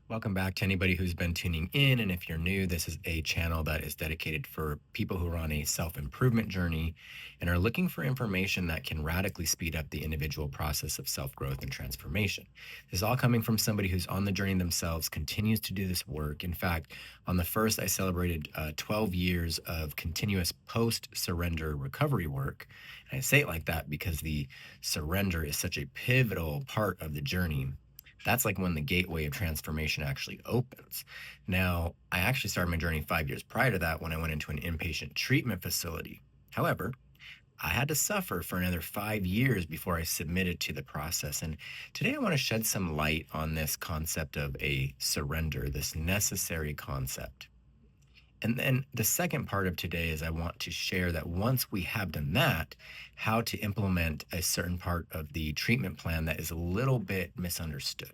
Welcome back to anybody who's been tuning in. And if you're new, this is a channel that is dedicated for people who are on a self improvement journey and are looking for information that can radically speed up the individual process of self growth and transformation. This is all coming from somebody who's on the journey themselves, continues to do this work. In fact, on the first, I celebrated 12 years of continuous post surrender recovery work. And I say it like that because the surrender is such a pivotal part of the journey. That's like when the gateway of transformation actually opens. Now, I actually started my journey 5 years prior to that when I went into an inpatient treatment facility. However, I had to suffer for another 5 years before I submitted to the process. And today I want to shed some light on this concept of a surrender, this necessary concept. And then the second part of today is I want to share that once we have done that, how to implement a certain part of the treatment plan that is a little bit misunderstood.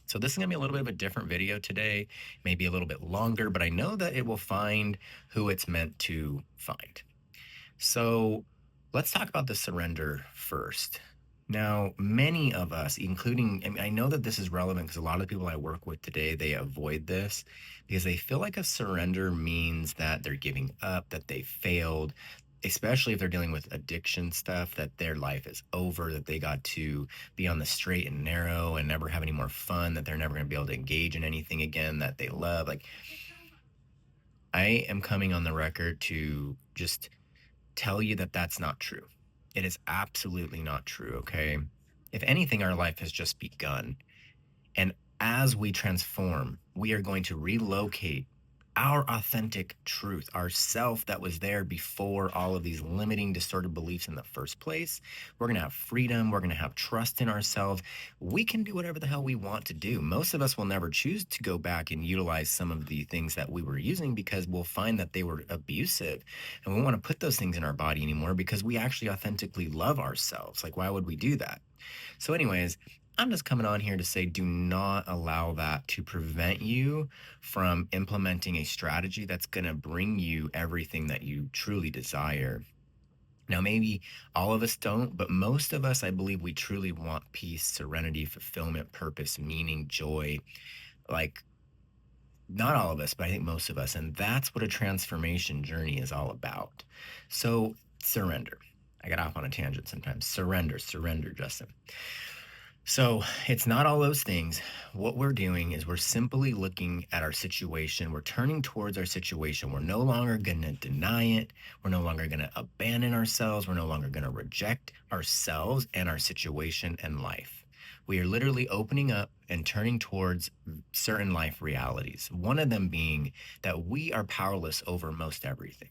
So this is going to be a little bit of a different video today, maybe a little bit longer, but I know that it will find who it's meant to find. So let's talk about the surrender first. Now, many of us, including, I know that this is relevant because a lot of the people I work with today, they avoid this because they feel like a surrender means that they're giving up, that they failed, especially if they're dealing with addiction stuff, that their life is over, that they got to be on the straight and narrow and never have any more fun, that they're never going to be able to engage in anything again that they love. Like, I am coming on the record to just tell you that that's not true. It is absolutely not true, okay? If anything, our life has just begun. And as we transform, we are going to relocate our authentic truth, our self that was there before all of these limiting, distorted beliefs in the first place. We're going to have freedom. We're going to have trust in ourselves. We can do whatever the hell we want to do. Most of us will never choose to go back and utilize some of the things that we were using because we'll find that they were abusive. And we want to put those things in our body anymore because we actually authentically love ourselves. Like, why would we do that? So, anyways, I'm just coming on here to say do not allow that to prevent you from implementing a strategy that's going to bring you everything that you truly desire. Now, maybe all of us don't, but most of us, I believe we truly want peace, serenity, fulfillment, purpose, meaning, joy. Like, not all of us, but I think most of us. And that's what a transformation journey is all about. So, surrender. I get off on a tangent sometimes. Surrender, Justin. So it's not all those things. What we're doing is we're simply looking at our situation. We're turning towards our situation. We're no longer going to deny it. We're no longer going to abandon ourselves. We're no longer going to reject ourselves and our situation and life. We are literally opening up and turning towards certain life realities. One of them being that we are powerless over most everything.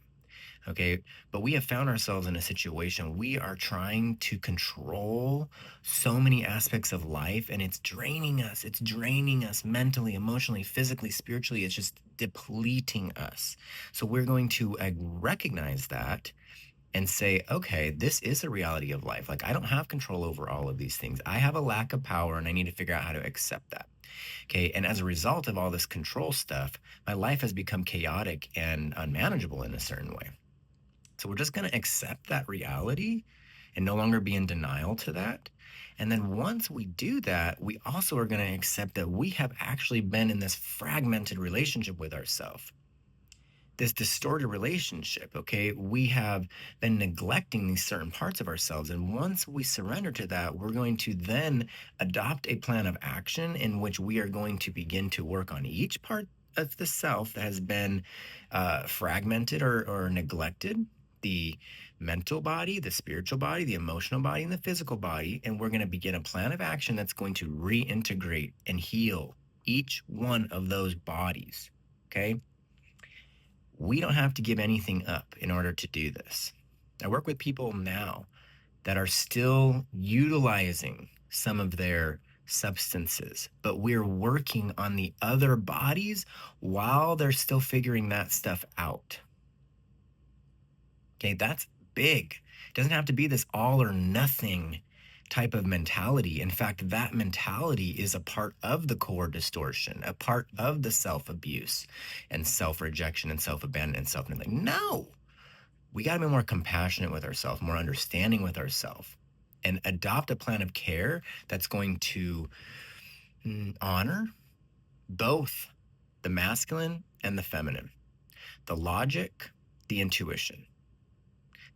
Okay. But we have found ourselves in a situation we are trying to control so many aspects of life, and it's draining us. It's draining us mentally, emotionally, physically, spiritually. It's just depleting us. So we're going to recognize that and say, okay, this is a reality of life. Like, I don't have control over all of these things. I have a lack of power, and I need to figure out how to accept that. Okay. And as a result of all this control stuff, my life has become chaotic and unmanageable in a certain way. So we're just going to accept that reality and no longer be in denial to that. And then once we do that, we also are going to accept that we have actually been in this fragmented relationship with ourselves, this distorted relationship. Okay. We have been neglecting these certain parts of ourselves. And once we surrender to that, we're going to then adopt a plan of action in which we are going to begin to work on each part of the self that has been fragmented or neglected, the mental body, the spiritual body, the emotional body, and the physical body. And we're going to begin a plan of action that's going to reintegrate and heal each one of those bodies. Okay. We don't have to give anything up in order to do this. I work with people now that are still utilizing some of their substances, but we're working on the other bodies while they're still figuring that stuff out. Okay, that's big. It doesn't have to be this all or nothing type of mentality. In fact, that mentality is a part of the core distortion, a part of the self-abuse and self-rejection and self-abandonment and self-neglect. No, we got to be more compassionate with ourselves, more understanding with ourselves, and adopt a plan of care that's going to honor, both the masculine and the feminine, the logic, the intuition,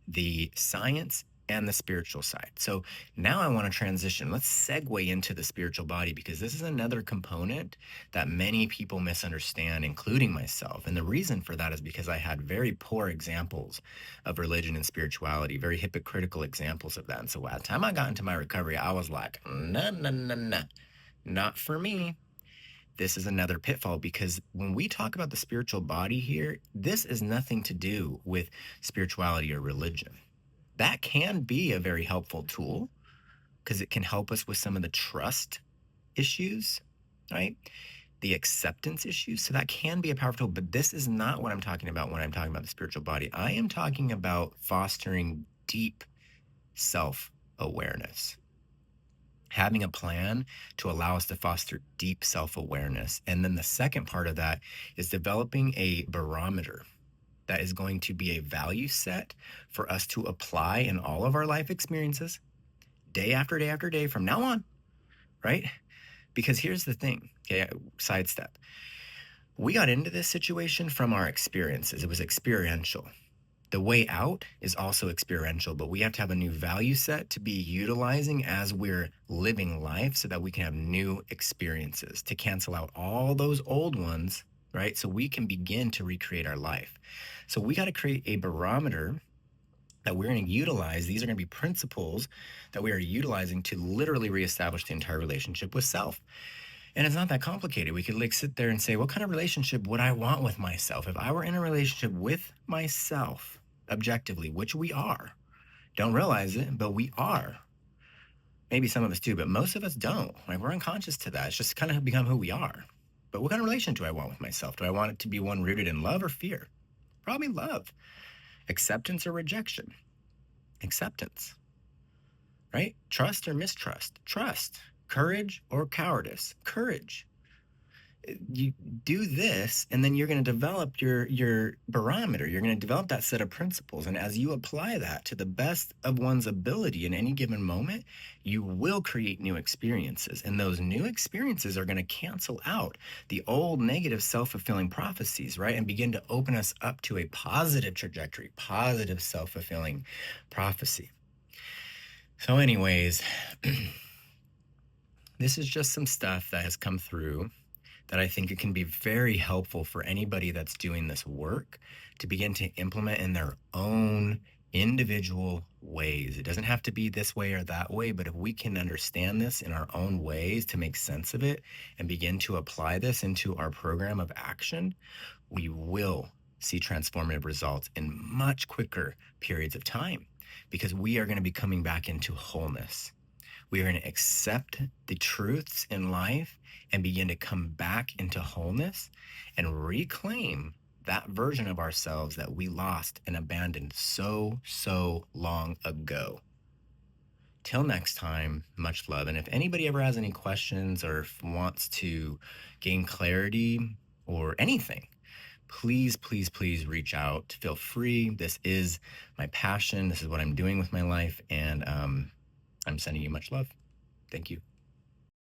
the science, and the spiritual side. So now I want to transition. Let's segue into the spiritual body, because this is another component that many people misunderstand, including myself. And the reason for that is because I had very poor examples of religion and spirituality, very hypocritical examples of that. And so by the time I got into my recovery, I was like, no, no, no, no, not for me. This is another pitfall, because when we talk about the spiritual body here, this is nothing to do with spirituality or religion. That can be a very helpful tool because it can help us with some of the trust issues, right? The acceptance issues. So that can be a powerful tool, but this is not what I'm talking about when I'm talking about the spiritual body. I am talking about fostering deep self awareness, having a plan to allow us to foster deep self awareness. And then the second part of that is developing a barometer that is going to be a value set for us to apply in all of our life experiences, day after day after day from now on, right? Because here's the thing, okay, sidestep. We got into this situation from our experiences. It was experiential. The way out is also experiential, but we have to have a new value set to be utilizing as we're living life so that we can have new experiences to cancel out all those old ones, right? So we can begin to recreate our life. So we got to create a barometer that we're going to utilize. These are going to be principles that we are utilizing to literally reestablish the entire relationship with self. And it's not that complicated. We could like sit there and say, what kind of relationship would I want with myself? If I were in a relationship with myself, objectively, which we are, don't realize it, but we are. Maybe some of us do, but most of us don't. Like, we're unconscious to that. It's just kind of become who we are. But what kind of relation do I want with myself? Do I want it to be one rooted in love or fear? Probably love. Acceptance or rejection? Acceptance, right? Trust or mistrust? Trust. Courage or cowardice? Courage. You do this, and then you're going to develop your barometer. You're going to develop that set of principles, and as you apply that to the best of one's ability in any given moment, you will create new experiences, and those new experiences are going to cancel out the old negative self-fulfilling prophecies, right, and begin to open us up to a positive trajectory, positive self-fulfilling prophecy. So anyways, this is just some stuff that has come through that I think it can be very helpful for anybody that's doing this work to begin to implement in their own individual ways. It doesn't have to be this way or that way, but if we can understand this in our own ways to make sense of it and begin to apply this into our program of action, we will see transformative results in much quicker periods of time, because we are going to be coming back into wholeness. We are going to accept the truths in life and begin to come back into wholeness and reclaim that version of ourselves that we lost and abandoned so long ago. Till next time, much love. And if anybody ever has any questions or wants to gain clarity or anything, please reach out. Feel free. This is my passion. This is what I'm doing with my life. And I'm sending you much love. Thank you.